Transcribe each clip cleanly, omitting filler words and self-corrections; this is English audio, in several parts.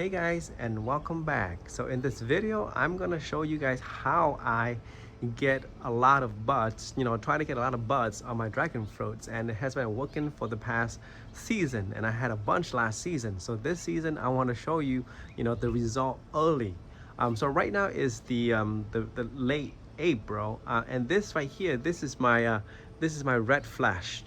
Hey guys, and welcome back. So in this video I'm gonna show you guys how I get a lot of buds, try to get a lot of buds on my dragon fruits, and it has been working for the past season, and I had a bunch last season. So this season I want to show you, the result early. So right now is the late April, and this right here, this is my red flash.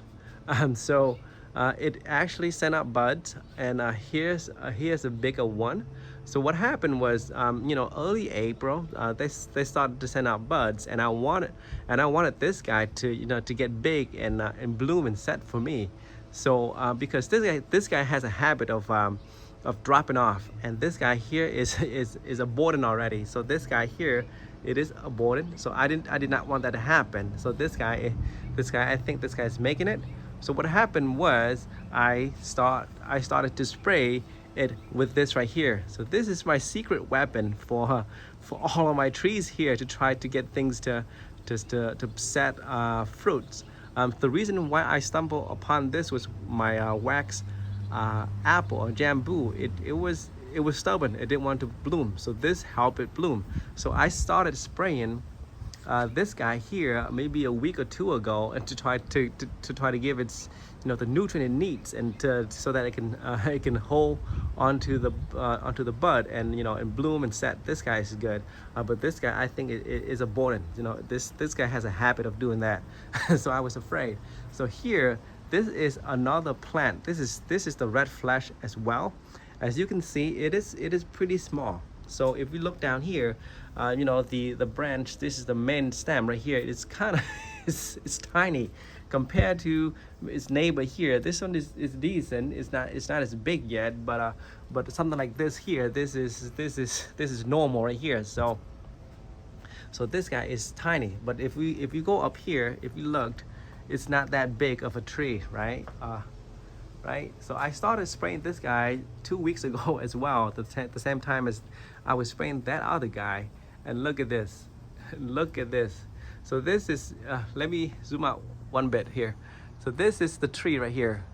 So it actually sent out buds, and here's a bigger one. So what happened was, early April, they started to send out buds, and I wanted this guy to get big and bloom and set for me. So because this guy has a habit of dropping off, and this guy here is aborting already. So this guy here, it is aborted. So I did not want that to happen. So this guy, I think this guy's making it. So what happened was I started to spray it with this right here. So this is my secret weapon for all of my trees here, to try to get things to set fruits. The reason why I stumbled upon this was my wax apple or jambu. It was stubborn. It didn't want to bloom. So this helped it bloom. So I started spraying this guy here maybe a week or two ago, and to try to give its the nutrient it needs, and so that it can hold onto the bud and bloom and set. This guy is good, but this guy, I think, it is aborting. This guy has a habit of doing that. So I was afraid. So here, this is another plant. This is the red flash as well. As you can see, it is pretty small. So if we look down here, the branch, this is the main stem right here. It's kind of it's tiny compared to its neighbor here. This one is decent. It's not as big yet, but something like this here, this is normal right here. So this guy is tiny. But if you go up here, if you looked, it's not that big of a tree, right? Right? So I started spraying this guy 2 weeks ago as well, the same time as I was spraying that other guy. And look at this. Look at this. So this is, let me zoom out one bit here. So this is the tree right here.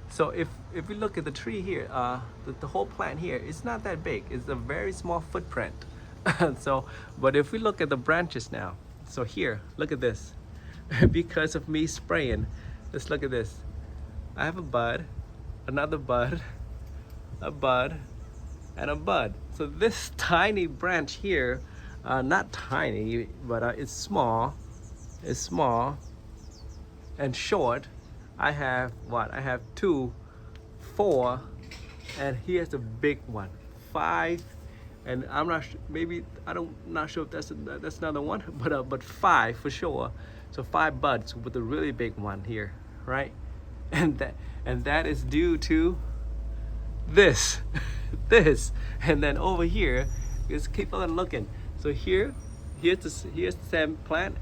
So if we look at the tree here, the whole plant here, it's not that big. It's a very small footprint. But if we look at the branches now, so here, look at this. Because of me spraying, let's look at this. I have a bud, another bud, a bud, and a bud. So this tiny branch here, not tiny, but it's small and short. I have what? I have 2, 4, and here's the big one, 5. And I'm not maybe not sure if that's another one, but 5 for sure. So 5 buds with a really big one here, right? And that is due to this, this, and then over here, just keep on looking. So here's the same plant,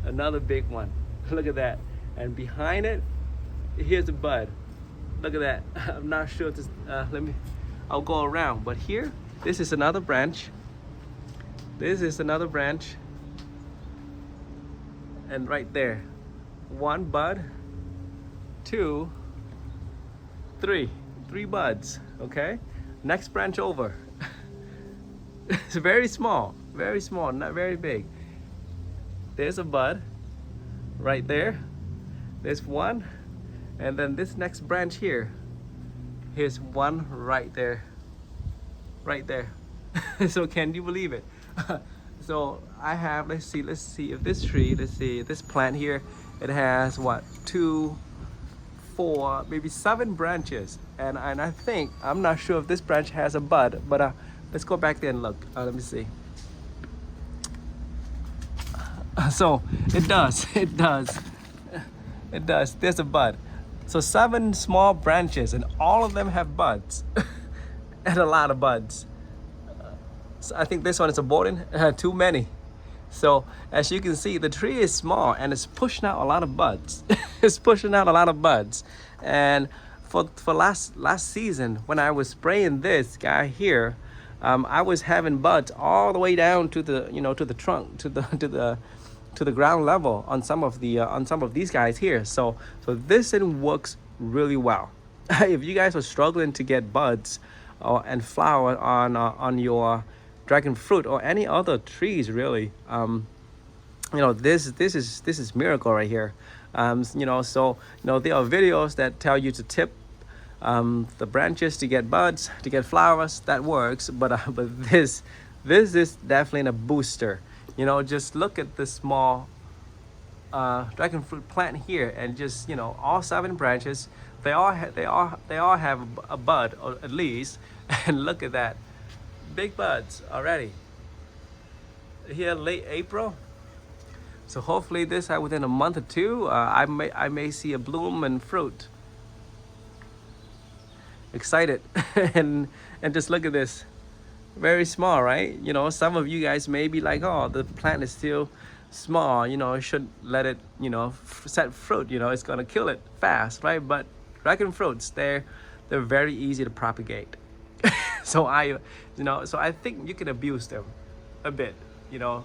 another big one. Look at that, and behind it, here's a bud. Look at that. I'm not sure if this. I'll go around, but here, this is another branch. This is another branch. And right there, 1 bud, 2, 3 buds. Okay, next branch over. It's very small, not very big. There's a bud right there. There's 1, and then this next branch here, here's 1 right there. So can you believe it? So I have, let's see if this tree, this plant here, it has what, 2, 4, maybe 7 branches, and I think, I'm not sure if this branch has a bud, but let's go back there and look. Let me see. So it does. There's a bud. So 7 small branches, and all of them have buds. And a lot of buds. So I think this one is aborting, too many. So as you can see, the tree is small, and it's pushing out a lot of buds. It's pushing out a lot of buds. And for last season, when I was spraying this guy here, I was having buds all the way down to the to the trunk, to the ground level on some of these guys here. So this thing works really well. if you guys are struggling to get buds and flower on your dragon fruit or any other trees, really, you know, this is miracle right here. You know, so you know there are videos that tell you to tip the branches to get buds, to get flowers. That works, but this is definitely a booster. You know, just look at the small dragon fruit plant here, and just, you know, all 7 branches, they all have a bud, or at least. And look at that, big buds already here late April. So hopefully this within a month or two, I may see a bloom and fruit. Excited. And just look at this, very small, right? You know, some of you guys may be like, oh, the plant is still small, you know, should let it, you know, set fruit, you know, it's gonna kill it fast, right? But dragon fruits, they're very easy to propagate. So you know, so I think you can abuse them a bit, you know.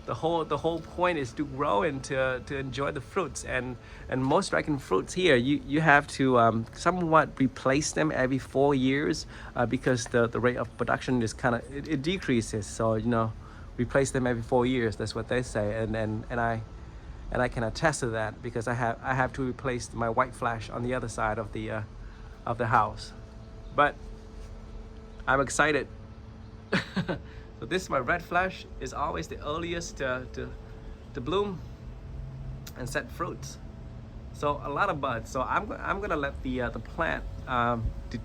The whole point is to grow and to enjoy the fruits, and most dragon fruits here, you have to somewhat replace them every 4 years, because the rate of production is kind of, it decreases. So, you know, replace them every 4 years. That's what they say, and I can attest to that, because I have to replace my white flash on the other side of the house. But I'm excited. So this is my red flash, is always the earliest to bloom and set fruits. So a lot of buds. So I'm gonna let the plant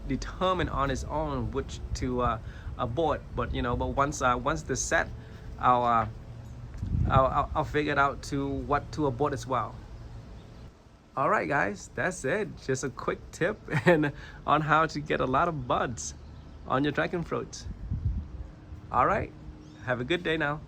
determine on its own which to abort. But you know, but once this set, I'll figure it out to what to abort as well. All right, guys, that's it. Just a quick tip and on how to get a lot of buds on your dragon fruits. All right, have a good day now.